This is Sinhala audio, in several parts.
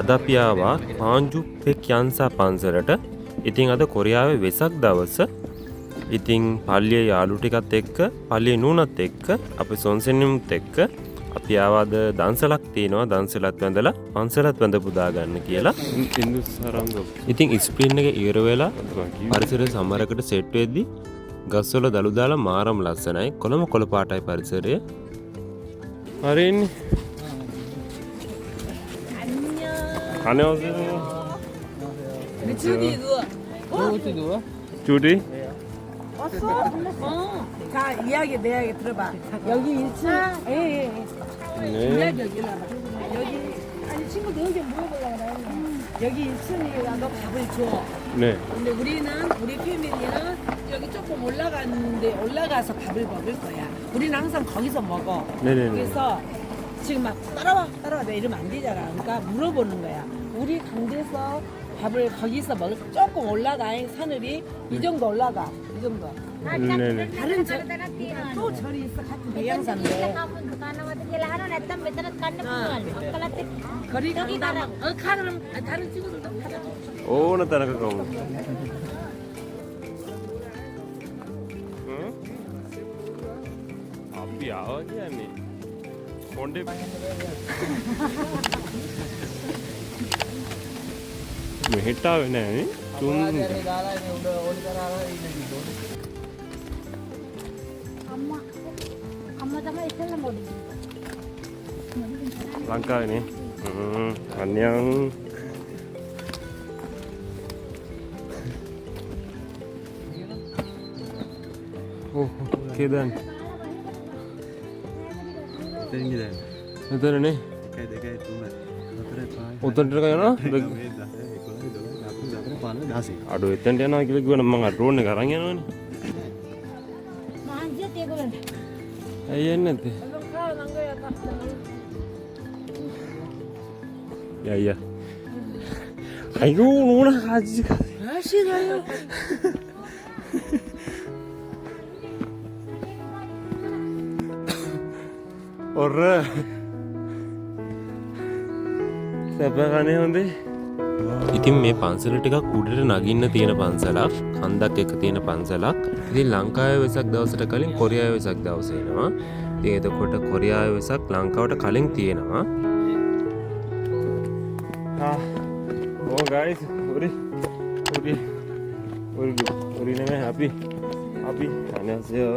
අද අපි ආවා පාන්ජු පෙක් යන්සා පන්සලට. ඉතින් අද කොරියාවේ වෙසක් දවස. ඉතින් පල්ලියේ යාළු ටිකත් එක්ක පල්ලියේ නූනත් එක්ක අපි සොන්සෙන්නුත් එක්ක අපි ආවාද දන්සලක් තියෙනවා. දන්සලත් වැඳලා පන්සලත් වැඳ පුදා ගන්න කියලා. ඉතින් ස්ප්‍රින් එක ඉවර වෙලා පරිසරය සමරකට සෙට් වෙද්දි ගස්වල දළු දාලා මාරම ලස්සනයි. කොළම කොළ පාටයි පරිසරය. හරින්නේ. 안녕하세요. 주디 누워. 어디 누워? 주디? 왔어? 자, 이야기 내 이야기 들어봐. 여기 1층. 예. 이야기 여기 나봐. 여기 아니 친구들 여기 물어보려고 그래. 여기 1층이라 너 밥을 줘. 네. 근데 우리 패밀리는 여기 조금 올라가서 밥을 먹을 거야. 우리는 항상 거기서 먹어. 네네네. 그래서 지금 막 따라와 내 이러면 안 되잖아. 그러니까 물어보는 거야. 우리 강대에서 밥을 거기서 먹을 조금 올라가 하늘이 이 정도 올라가 이 정도. 네네. 다른 또 절이 있어 같은 대양산데. 거리 강당. 가는 다른 친구들도 받아줘. ඕන තැනක කවුද? අපි ආවා කියන්නේ කොණ්ඩේ මෙහෙට ආවේ නෑනේ. තුන් අම්මා තමයි ඉස්සෙල්ලා මොඩි. ලංකාවේනේ. අන්‍යං kedan එතනනේ උතන්ට යනවා අඩෝ එතනට යනවා කියලා කිව්වනම් මම ඩ්‍රෝන් එක අරන් යනවනේ මහන්සියත් ඒගොල්ලන්ට. ඇයි එන්නේ නැත්තේ යා අයියෝ නෝනා කාජි 아시나요? ඔර්ර සැපගනේ හොඳේ. ඉතින් මේ පන්සල ටිකක් උඩට නගින්න තියෙන පන්සලක්, කන්දක් එක තියෙන පන්සලක්. ඉතින් ලංකාවේ වෙසක් දවසට කලින් කොරියාවේ වෙසක් දවස එනවා. ඉතින් එතකොට කොරියාවේ වෙසක් ලංකාවට කලින් තියෙනවා. Oh guys, 우리 නෙමෙයි අපි 안녕하세요.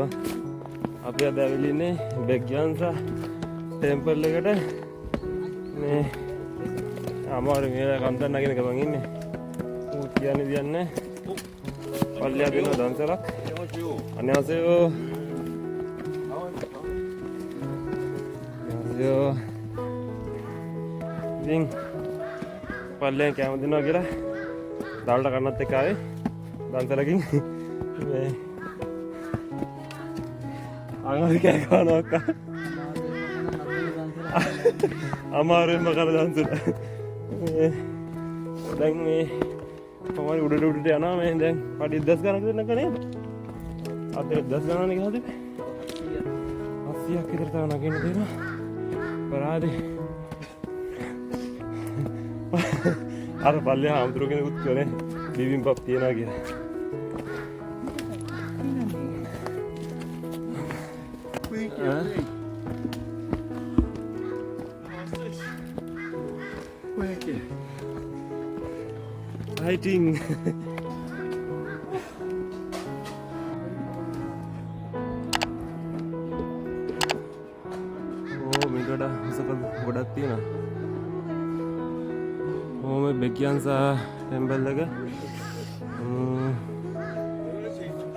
අපි අද ඇවිල්ලා ඉන්නේ බෙග්යන්සා ටෙම්පල් එකට. මේ අමාරු මේ කන්දක් නගින එක මං ඉන්නේ. ඌ කියන්නේ පල්ලිය දෙන දන්සලක්. 안녕하세요. ඉතින් පල්ලියෙන් කැම දෙනවා කියලා දාල්ට කන්නත් එක්ක ආවේ දන්සලකින් මේ අඟහරි කෑ ගන්නවා අක්කා අමාරුවෙන්ම කර දන්සල දැන් මේ කොහොමද උඩට යනවා මේ දැන් පඩි 10 ගණන් කරනක නේද අද 10 ගණන් ගහද 80ක් විතර තව නගින්න තියෙනවා පරාදේ අර පල්ලිය ආම්තුරු කෙනෙකුත් කරේ බිබිම්බප් තියනවා කියලා fighting මේකට හසක ගොඩක් තියෙනවා මේ බෙග්යන්සා ටෙම්පල් එක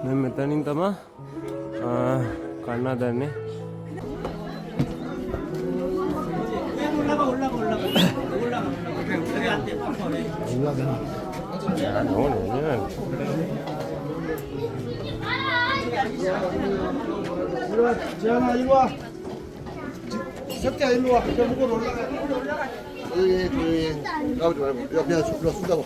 මම මෙතනින් තමයි කන්නා දන්නේ 지현아 이리 와. 새끼야 일로 와. 저 무거워 올라가. 나오지 말고. 야 그냥 순다고.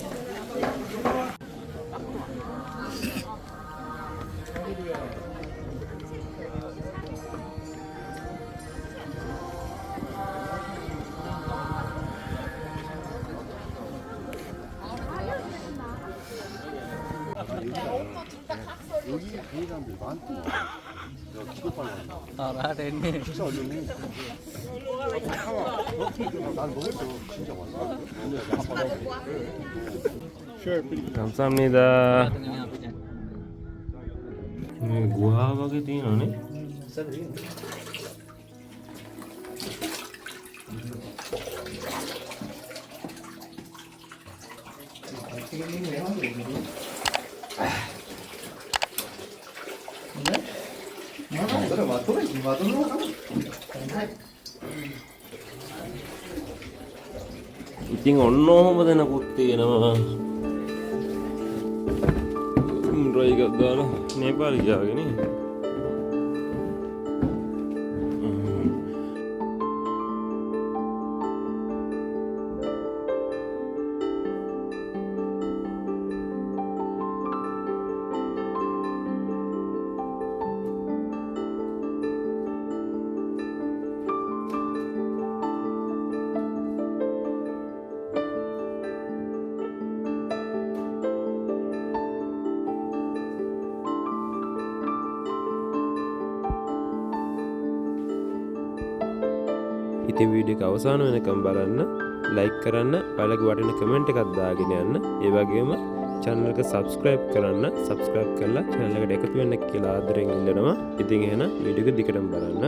여기 회의장들 많구나. 내가 기도 빨리 왔나. 나한테 했네. 진짜 어렵네. 난 먹을 때 진짜 많아. 감사합니다. 구하하게 තියෙනනේ. ඉතින් ඔන්න ඔහොම දෙනකුත් තියෙනවා. රොයිගක් දාලා නේපාලි ගියාගෙන. ඉතින් වීඩියෝ එක අවසාන වෙනකම් බලන්න, ලයික් කරන්න, ඔයාලගේ වටින කමෙන්ට් එකක් දාගෙන යන්න. ඒ වගේම channel එක subscribe කරන්න. subscribe කරලා channel එකට එකතු වෙන්න කියලා ආදරෙන් ඉල්ලනවා. ඉතින් එහෙනම් වීඩියෝ එක දිගටම බලන්න.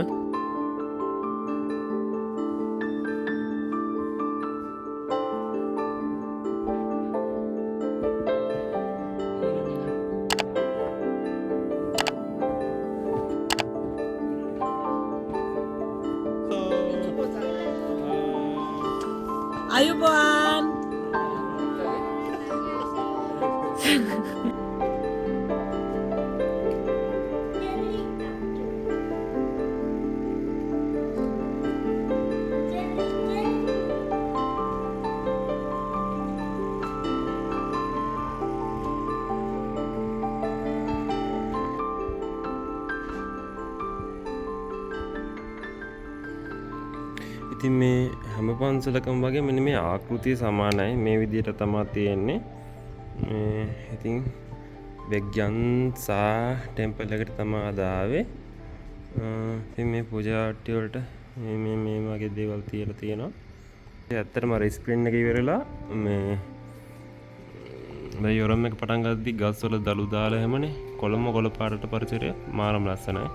아유보안. ඉතින් මේ හැම පන්සලකම වගේ මෙන්න මේ ආකෘතිය සමානයි. මේ විදිහට තමයි තියෙන්නේ. ඉතින් වෙග්යන්සා ටෙම්පල් එකට තමයි අද ආවේ. ඉතින් මේ පූජා අට්ටිය වලට මේ වගේ දේවල් තියලා තියෙනවා. ඇත්තටම අර ස්ක්‍රීන් එක ඉවරලා මේ යොරම් එක පටන් ගද්දි ගස් වල දළු දාලා හැමනේ කොළ පාටට පරිසරය මාරම ලස්සනයි.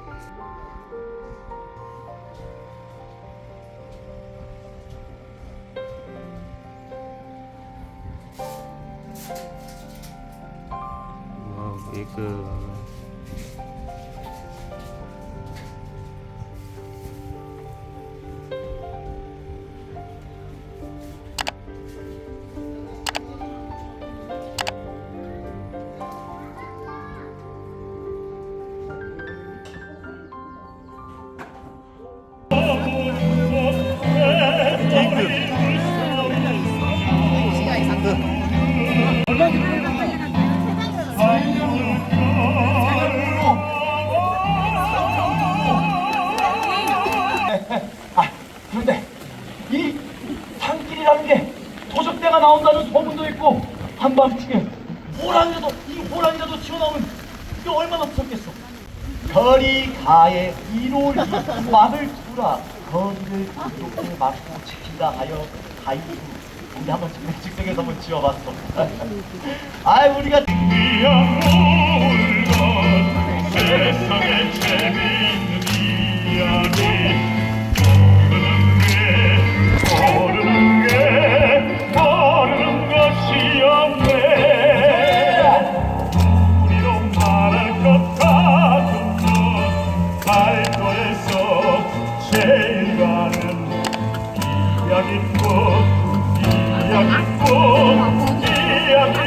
एक 그런데 이 산길이라는 게 도적대가 나온다는 소문도 있고 한밤중에 호랑이라도 튀어나오면 이게 얼마나 무섭겠어. 별이 가에 이로리 막을 두라 거리를 이렇게 막고 지킨다 하여 가이드 우리 한번 즉석에서 한번 지어봤어. 아 우리가 세상에 재미있는 이야기 모르는 것이 없네. 우리로 말할 것 같은 것 발도에서 제일 가는 이야기뿐 이야기뿐이란네.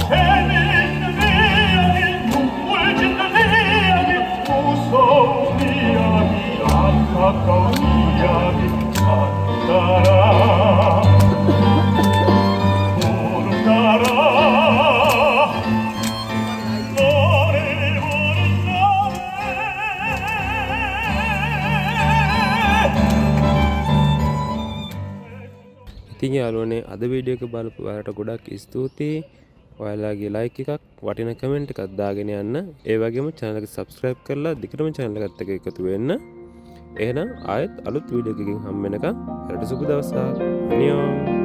재미있는 이야기 눈물 짓는 이야기 무서운 이야기 안타까운 이야기 따라 부른다라 너를 부른다네. ඉතින් යාළුවනේ අද වීඩියෝ එක බලපු ඔයාලට ගොඩක් ස්තුතියි. ඔයාලගේ ලයික් එකක් වටින කමෙන්ට් එකක් දාගෙන යන්න. ඒ වගේම channel එක subscribe කරලා දිගටම channel එකත් එක්ක එකතු වෙන්න. එහෙනම් ආයෙත් අලුත් වීඩියෝ එකකින් හම්බ වෙනකම් ඔයාලට සුබ දවසක්. අනියම්.